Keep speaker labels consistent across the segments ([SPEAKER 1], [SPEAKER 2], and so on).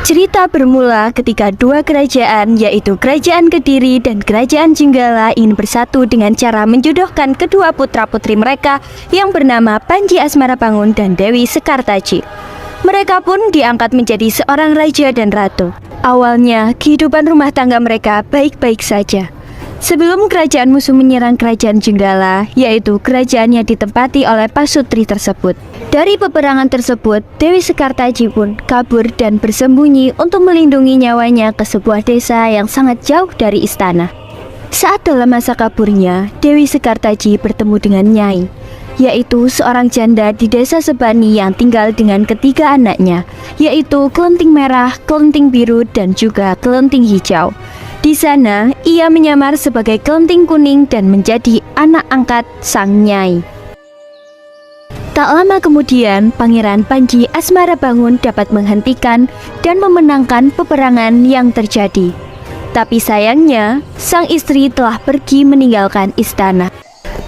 [SPEAKER 1] Cerita bermula ketika dua kerajaan, yaitu Kerajaan Kediri dan Kerajaan Jenggala, ingin bersatu dengan cara menjodohkan kedua putra-putri mereka yang bernama Panji Asmarabangun dan Dewi Sekartaji. Mereka pun diangkat menjadi seorang raja dan ratu. Awalnya, kehidupan rumah tangga mereka baik-baik saja. Sebelum kerajaan musuh menyerang Kerajaan Jenggala, yaitu kerajaan yang ditempati oleh pasutri tersebut. Dari peperangan tersebut, Dewi Sekartaji pun kabur dan bersembunyi untuk melindungi nyawanya ke sebuah desa yang sangat jauh dari istana. Saat dalam masa kaburnya, Dewi Sekartaji bertemu dengan Nyai, yaitu seorang janda di desa Sebani yang tinggal dengan ketiga anaknya, yaitu Kelenting Merah, Kelenting Biru, dan juga Kelenting Hijau. Di sana, ia menyamar sebagai Kelenting Kuning dan menjadi anak angkat sang Nyai. Tak lama kemudian, Pangeran Panji Asmarabangun dapat menghentikan dan memenangkan peperangan yang terjadi. Tapi sayangnya, sang istri telah pergi meninggalkan istana.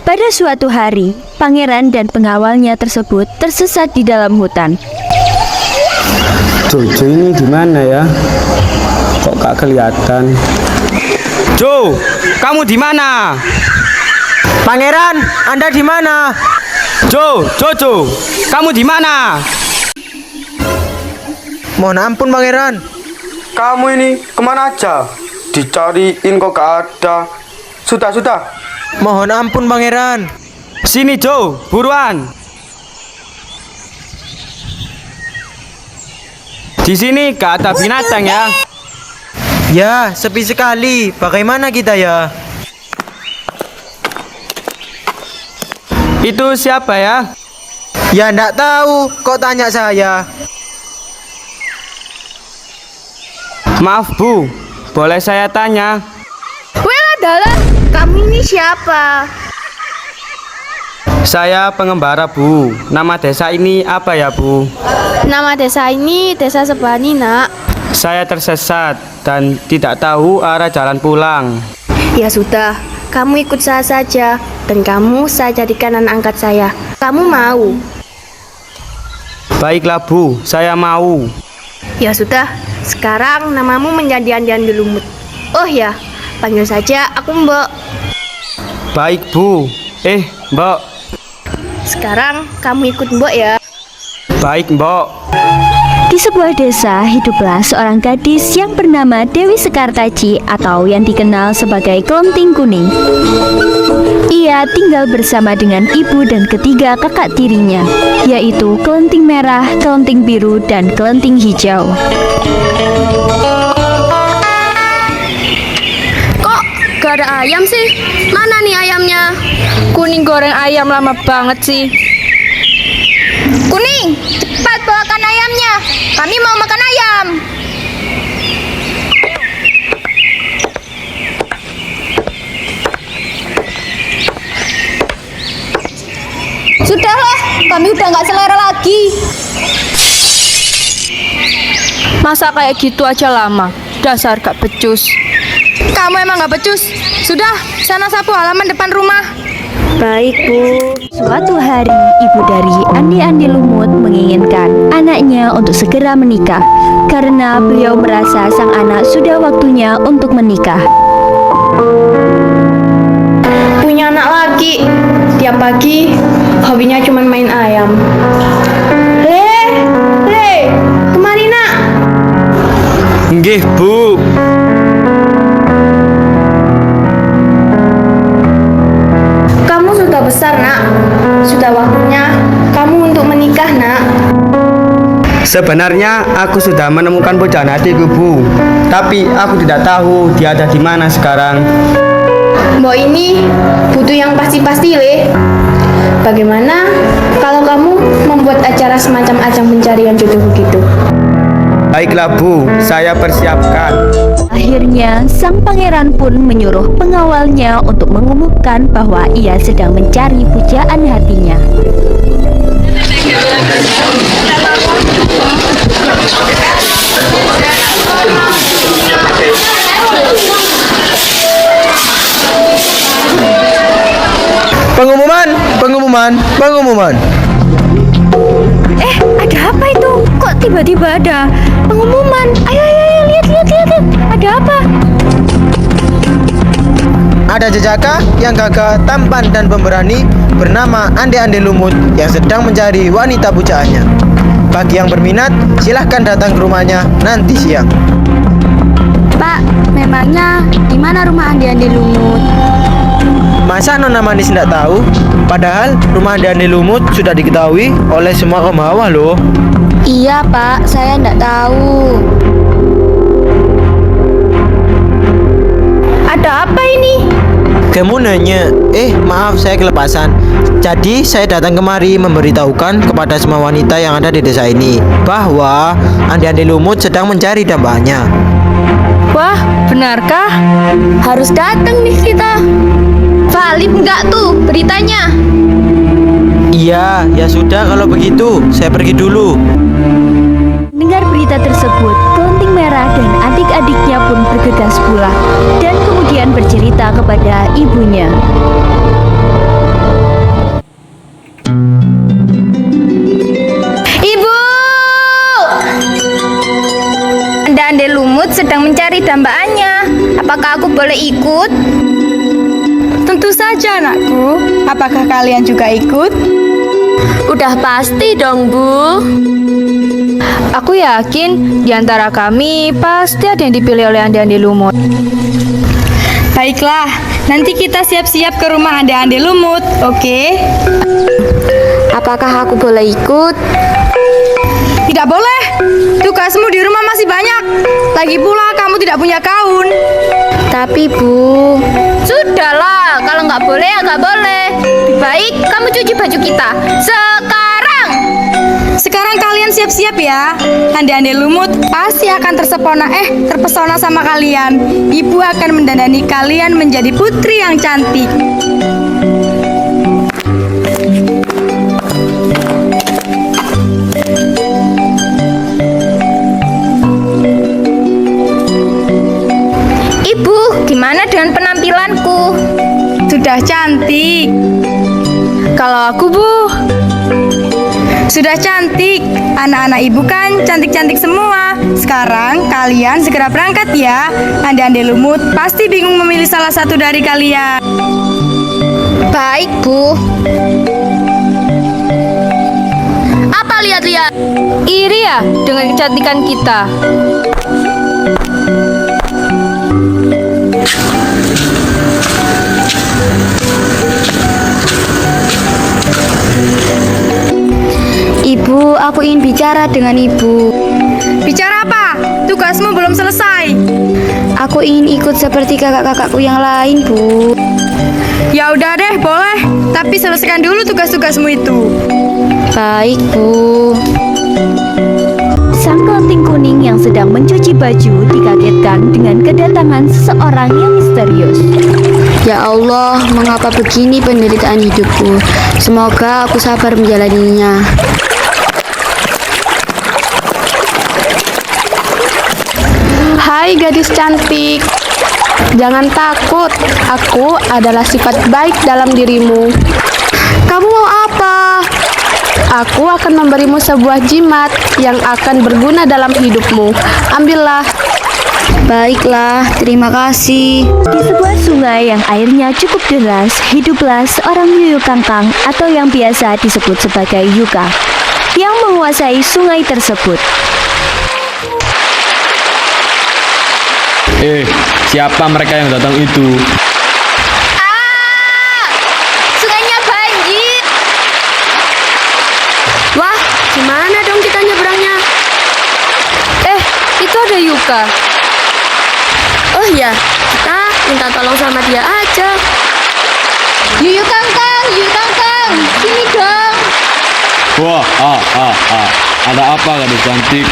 [SPEAKER 1] Pada suatu hari, pangeran dan pengawalnya tersebut tersesat di dalam hutan.
[SPEAKER 2] Jojo ini di mana ya? Kok gak kelihatan?
[SPEAKER 3] Jo, kamu di mana?
[SPEAKER 4] Pangeran, Anda di mana?
[SPEAKER 3] Jojo, kamu di mana?
[SPEAKER 4] Mohon ampun, Pangeran.
[SPEAKER 2] Kamu ini kemana aja? Dicariin kok gak ada. Sudah.
[SPEAKER 4] Mohon ampun, Pangeran.
[SPEAKER 3] Sini Jo, buruan. Di sini gak ada binatang ya.
[SPEAKER 4] Ya, sepi sekali. Bagaimana kita ya?
[SPEAKER 3] Itu siapa ya?
[SPEAKER 4] Ya, ndak tahu. Kok tanya saya?
[SPEAKER 3] Maaf Bu, boleh saya tanya?
[SPEAKER 5] Wela dalan, kamu ini siapa?
[SPEAKER 3] Saya pengembara Bu. Nama desa ini apa ya Bu?
[SPEAKER 5] Nama desa ini Desa Sebani, Nak.
[SPEAKER 3] Saya tersesat dan tidak tahu arah jalan pulang.
[SPEAKER 5] Ya sudah, kamu ikut saya saja dan kamu saya jadikan anak angkat saya. Kamu mau?
[SPEAKER 3] Baiklah Bu, saya mau.
[SPEAKER 5] Ya sudah, sekarang namamu menjadi Andian di Lumut. Oh ya, panggil saja aku Mbok.
[SPEAKER 3] Baik Bu. Mbok.
[SPEAKER 5] Sekarang kamu ikut Mbok ya.
[SPEAKER 3] Baik Mbok.
[SPEAKER 1] Di sebuah desa, hiduplah seorang gadis yang bernama Dewi Sekartaji atau yang dikenal sebagai Kelenting Kuning. Ia tinggal bersama dengan ibu dan ketiga kakak tirinya, yaitu Kelenting Merah, Kelenting Biru, dan Kelenting Hijau.
[SPEAKER 5] Kok gak ada ayam sih? Mana nih ayamnya?
[SPEAKER 6] Kuning goreng ayam lama banget sih.
[SPEAKER 5] Kuning, cepat bawakan ayamnya. Kami mau makan ayam.
[SPEAKER 6] Sudahlah, kami udah nggak selera lagi. Masa kayak gitu aja lama? Dasar gak becus.
[SPEAKER 5] Kamu emang gak becus? Sudah, sana sapu halaman depan rumah.
[SPEAKER 1] Baik Bu. Suatu hari, ibu dari Andi Lumut menginginkan anaknya untuk segera menikah karena beliau merasa sang anak sudah waktunya untuk menikah.
[SPEAKER 5] Punya anak laki, tiap pagi hobinya cuma main ayam. Le, kemari nak.
[SPEAKER 3] Nggih Bu.
[SPEAKER 5] Kamu sudah besar nak, sudah waktunya kamu untuk menikah nak.
[SPEAKER 3] Sebenarnya aku sudah menemukan pujaan hatiku Bu, tapi aku tidak tahu dia ada di mana sekarang.
[SPEAKER 5] Mbok ini butuh yang pasti-pasti le. Bagaimana kalau kamu membuat acara semacam ajang pencarian jodoh begitu?
[SPEAKER 3] Baiklah Bu, saya persiapkan.
[SPEAKER 1] Akhirnya, sang pangeran pun menyuruh pengawalnya untuk mengumumkan bahwa ia sedang mencari pujaan hatinya.
[SPEAKER 4] Pengumuman.
[SPEAKER 1] Ada apa itu? Kok tiba-tiba ada pengumuman. Ayo, lihat. Ada apa?
[SPEAKER 4] Ada jejaka yang gagah, tampan dan pemberani bernama Ande-Ande Lumut yang sedang mencari wanita pujaannya. Bagi yang berminat, silahkan datang ke rumahnya nanti siang.
[SPEAKER 5] Pak, memangnya di mana rumah Ande-Ande Lumut?
[SPEAKER 4] Masa Nona Manis tidak tahu? Padahal rumah Ande-Ande Lumut sudah diketahui oleh semua kaum hawa loh.
[SPEAKER 5] Iya, Pak, saya enggak tahu.
[SPEAKER 1] Ada apa ini?
[SPEAKER 4] Kamu nanya, maaf saya kelepasan. Jadi saya datang kemari memberitahukan kepada semua wanita yang ada di desa ini bahwa Ande-Ande Lumut sedang mencari dambanya.
[SPEAKER 6] Wah, benarkah?
[SPEAKER 5] Harus datang nih kita.
[SPEAKER 6] Valid nggak tuh beritanya?
[SPEAKER 4] Iya, ya sudah kalau begitu saya pergi dulu.
[SPEAKER 1] Dengar berita tersebut, Kelenting Merah dan adik-adiknya pun bergegas pulang dan kemudian bercerita kepada ibunya.
[SPEAKER 5] Ibu! Ande-Ande Lumut sedang mencari dambaannya. Apakah aku boleh ikut?
[SPEAKER 6] Tentu saja anakku. Apakah kalian juga ikut? Udah pasti dong, Bu. Aku yakin di antara kami pasti ada yang dipilih oleh Ande-Ande Lumut.
[SPEAKER 7] Baiklah, nanti kita siap-siap ke rumah Ande-Ande Lumut, oke?
[SPEAKER 5] Apakah aku boleh ikut?
[SPEAKER 7] Tidak boleh. Tugasmu di rumah masih banyak. Lagi pula kamu tidak punya gaun.
[SPEAKER 5] Tapi Bu,
[SPEAKER 6] Sudahlah, kalau nggak boleh ya nggak boleh. Lebih baik kamu cuci baju kita sekarang.
[SPEAKER 7] Sekarang kalian siap-siap ya. Ande-Ande Lumut pasti akan terpesona sama kalian. Ibu akan mendandani kalian menjadi putri yang cantik.
[SPEAKER 6] Ibu, gimana dengan penampilanku?
[SPEAKER 7] Sudah cantik.
[SPEAKER 6] Kalau aku, Bu,
[SPEAKER 7] Sudah cantik. Anak-anak ibu kan cantik-cantik semua. Sekarang kalian segera berangkat ya. Ande-Ande Lumut pasti bingung memilih salah satu dari kalian.
[SPEAKER 6] baik, Bu. Apa lihat-lihat? Iri ya dengan kecantikan kita?
[SPEAKER 5] Ibu, aku ingin bicara dengan Ibu.
[SPEAKER 7] Bicara apa? Tugasmu belum selesai.
[SPEAKER 5] Aku ingin ikut seperti kakak-kakakku yang lain, Bu.
[SPEAKER 7] Ya udah deh, boleh. Tapi selesaikan dulu tugas-tugasmu itu.
[SPEAKER 5] Baik, Bu.
[SPEAKER 1] Sang kelenting kuning yang sedang mencuci baju dikagetkan dengan kedatangan seseorang yang misterius.
[SPEAKER 5] Ya Allah, mengapa begini penderitaan hidupku? Semoga aku sabar menjalaninya.
[SPEAKER 8] Hai gadis cantik, jangan takut, aku adalah sifat baik dalam dirimu. Kamu mau apa? Aku akan memberimu sebuah jimat yang akan berguna dalam hidupmu. Ambillah.
[SPEAKER 5] Baiklah, terima kasih.
[SPEAKER 1] Di sebuah sungai yang airnya cukup deras, hiduplah seorang Yuyu Kangkang atau yang biasa disebut sebagai Yuka, yang menguasai sungai tersebut.
[SPEAKER 2] Siapa mereka yang datang itu?
[SPEAKER 6] Sungainya banjir.
[SPEAKER 8] Wah, gimana dong kita nyebrangnya?
[SPEAKER 6] Itu ada Yuka.
[SPEAKER 8] Oh iya, kita minta tolong sama dia aja.
[SPEAKER 6] Yuyu Kangkang, sini dong.
[SPEAKER 2] Wah, ada apa gadis cantik?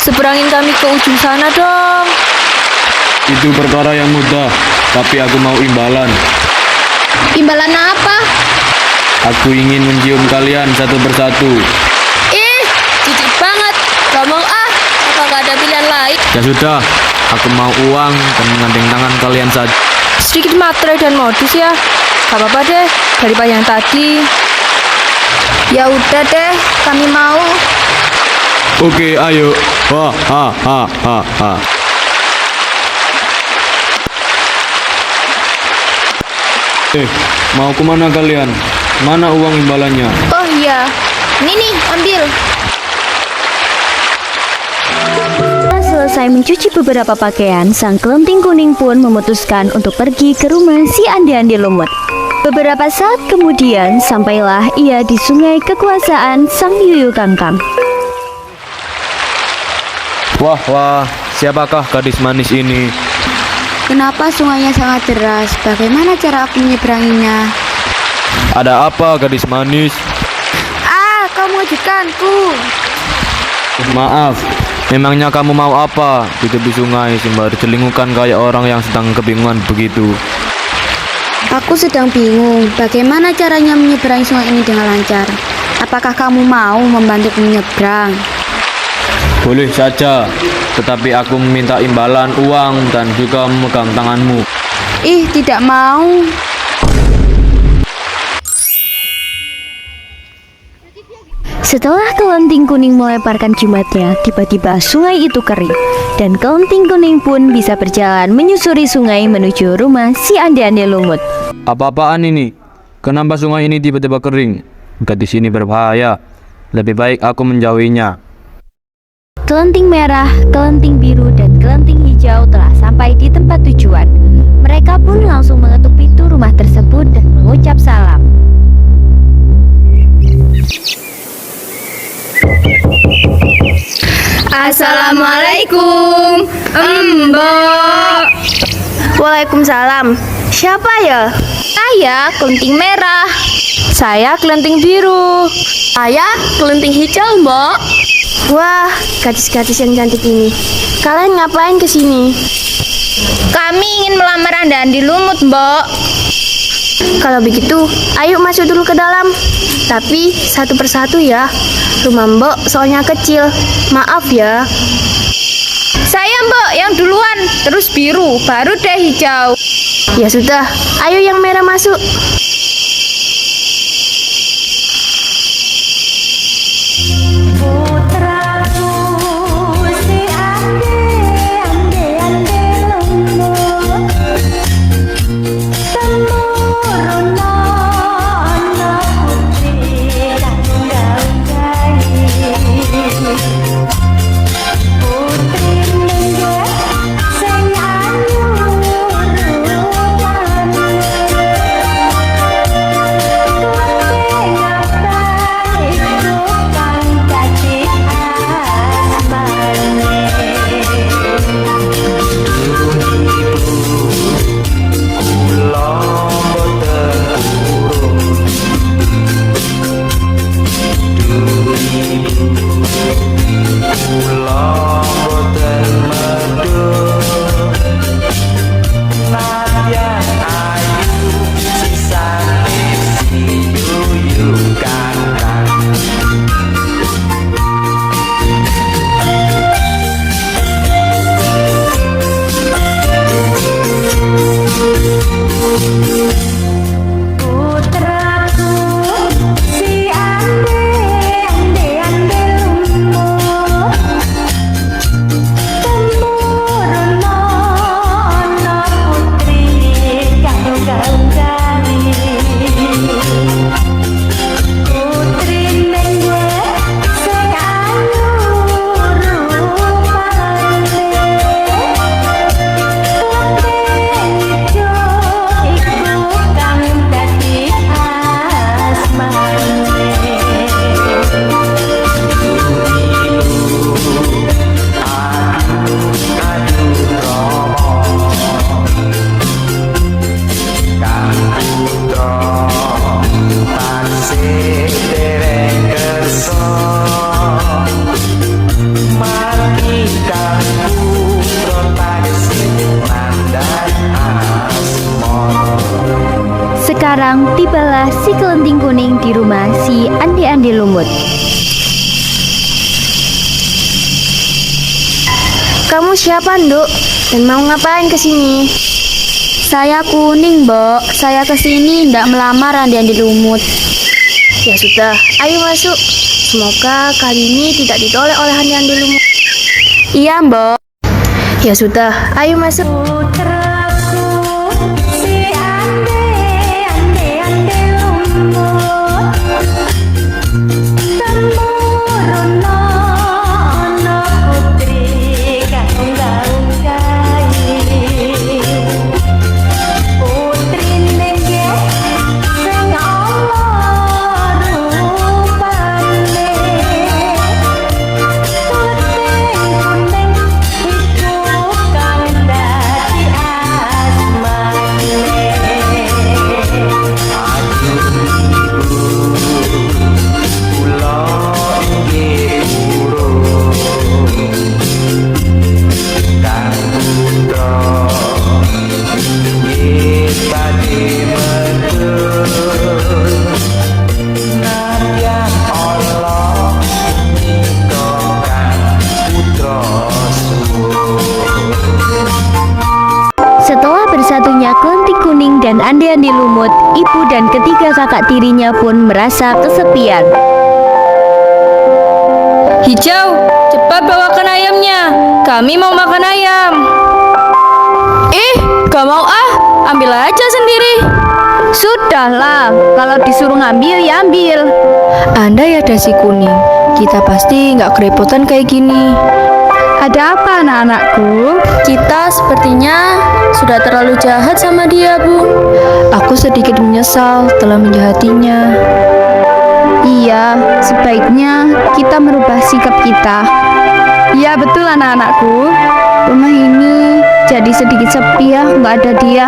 [SPEAKER 6] Seberangin kami ke ujung sana dong.
[SPEAKER 2] Itu perkara yang mudah, tapi aku mau imbalan.
[SPEAKER 6] Imbalan apa?
[SPEAKER 2] Aku ingin mencium kalian satu persatu.
[SPEAKER 6] Jijik banget. Gak mau ah. Apa gak ada pilihan lain?
[SPEAKER 2] Ya sudah, aku mau uang dan menggandeng tangan kalian saja.
[SPEAKER 6] Sedikit matre dan modus ya. Gak apa-apa deh, daripada yang tadi.
[SPEAKER 5] Ya udah deh, kami mau.
[SPEAKER 9] Oke, ayo. Wah, ha, ha, ha, ha. Mau kemana kalian? Mana uang imbalannya?
[SPEAKER 6] Oh iya, ini nih, ambil.
[SPEAKER 1] Setelah selesai mencuci beberapa pakaian, sang kelenting kuning pun memutuskan untuk pergi ke rumah si Andi-Andi Lumut. Beberapa saat kemudian, sampailah ia di sungai kekuasaan sang Yuyu Kangkang.
[SPEAKER 9] Wah, wah, siapakah gadis manis ini?
[SPEAKER 8] Kenapa sungainya sangat deras? Bagaimana cara aku menyeberanginya?
[SPEAKER 9] Ada apa, gadis manis?
[SPEAKER 8] Ah, kau mengejutkanku.
[SPEAKER 9] Maaf, memangnya kamu mau apa di tepi sungai sembari celingkukan kayak orang yang sedang kebingungan begitu?
[SPEAKER 8] Aku sedang bingung bagaimana caranya menyeberangi sungai ini dengan lancar. Apakah kamu mau membantu menyeberang?
[SPEAKER 9] Boleh saja, tetapi aku meminta imbalan uang dan juga memegang tanganmu.
[SPEAKER 8] Ih, tidak mau.
[SPEAKER 1] Setelah kelenting kuning melemparkan jimatnya, tiba-tiba sungai itu kering. Dan kelenting kuning pun bisa berjalan menyusuri sungai menuju rumah si Andi-Andi Lumut.
[SPEAKER 9] Apa-apaan ini? Kenapa sungai ini tiba-tiba kering? Gadis ini berbahaya. Lebih baik aku menjauhinya.
[SPEAKER 1] Kelenting merah, kelenting biru, dan kelenting hijau telah sampai di tempat tujuan. Mereka pun langsung mengetuk pintu rumah tersebut dan mengucap salam.
[SPEAKER 6] Assalamualaikum, Mbok.
[SPEAKER 5] Waalaikumsalam. Siapa ya?
[SPEAKER 6] Saya kelenting merah.
[SPEAKER 8] Saya kelenting biru.
[SPEAKER 6] Saya kelenting hijau, Mbok.
[SPEAKER 5] Wah, gadis-gadis yang cantik ini. Kalian ngapain ke sini?
[SPEAKER 6] Kami ingin melamar Andi-Andi Lumut, Mbok.
[SPEAKER 5] Kalau begitu, ayo masuk dulu ke dalam. Tapi satu persatu ya. Rumah Mbok soalnya kecil. Maaf ya.
[SPEAKER 6] Saya, Mbok, yang duluan, terus biru, baru deh hijau.
[SPEAKER 5] Ya sudah, ayo yang merah masuk.
[SPEAKER 1] Sekarang tibalah si kelenting kuning di rumah si Andi-Andi Lumut.
[SPEAKER 5] Kamu siapa, Nduk? Dan mau ngapain ke sini?
[SPEAKER 8] Saya kuning, Mbok. Saya kesini ndak melamar Andi-Andi Lumut.
[SPEAKER 5] Ya sudah, ayo masuk.
[SPEAKER 8] Semoga kali ini tidak ditolak oleh ande-ande lumut.
[SPEAKER 6] Iya, Mbok.
[SPEAKER 8] Ya sudah, ayo masuk.
[SPEAKER 1] Setelah bersatunya Kelenteng Kuning dan ande-ande lumut, ibu dan ketiga kakak tirinya pun merasa kesepian.
[SPEAKER 6] Hijau, cepat bawakan ayamnya. Kami mau makan ayam. Gak mau ah, ambil aja sendiri.
[SPEAKER 1] Sudahlah, kalau disuruh ngambil ya ambil.
[SPEAKER 6] Andai ada si kuning, kita pasti nggak kerepotan kayak gini.
[SPEAKER 7] Ada apa anak-anakku?
[SPEAKER 6] Kita sepertinya sudah terlalu jahat sama dia, Bu. Aku sedikit menyesal telah menjahatinya.
[SPEAKER 7] Iya, sebaiknya kita merubah sikap kita. Iya betul anak-anakku. Rumah ini jadi sedikit sepi ya, nggak ada dia.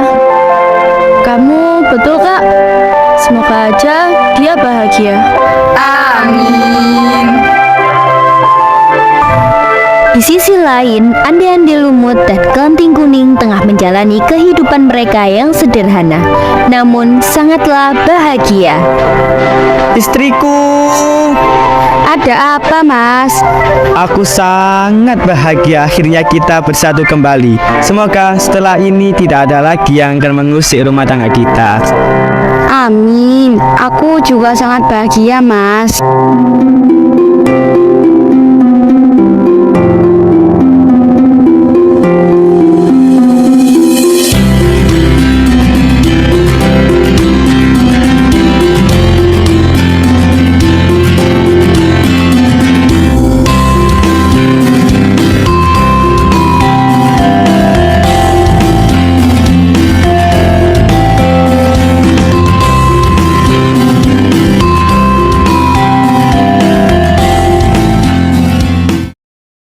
[SPEAKER 6] Kamu betul, Kak. Semoga aja dia bahagia.
[SPEAKER 7] Amin.
[SPEAKER 1] Di sisi lain, ande-ande lumut dan Kelenteng Kuning tengah menjalani kehidupan mereka yang sederhana, namun sangatlah bahagia.
[SPEAKER 3] Istriku,
[SPEAKER 7] Ada apa, Mas?
[SPEAKER 3] aku sangat bahagia akhirnya kita bersatu kembali. Semoga setelah ini tidak ada lagi yang akan mengusik rumah tangga kita.
[SPEAKER 7] Amin. Aku juga sangat bahagia, Mas.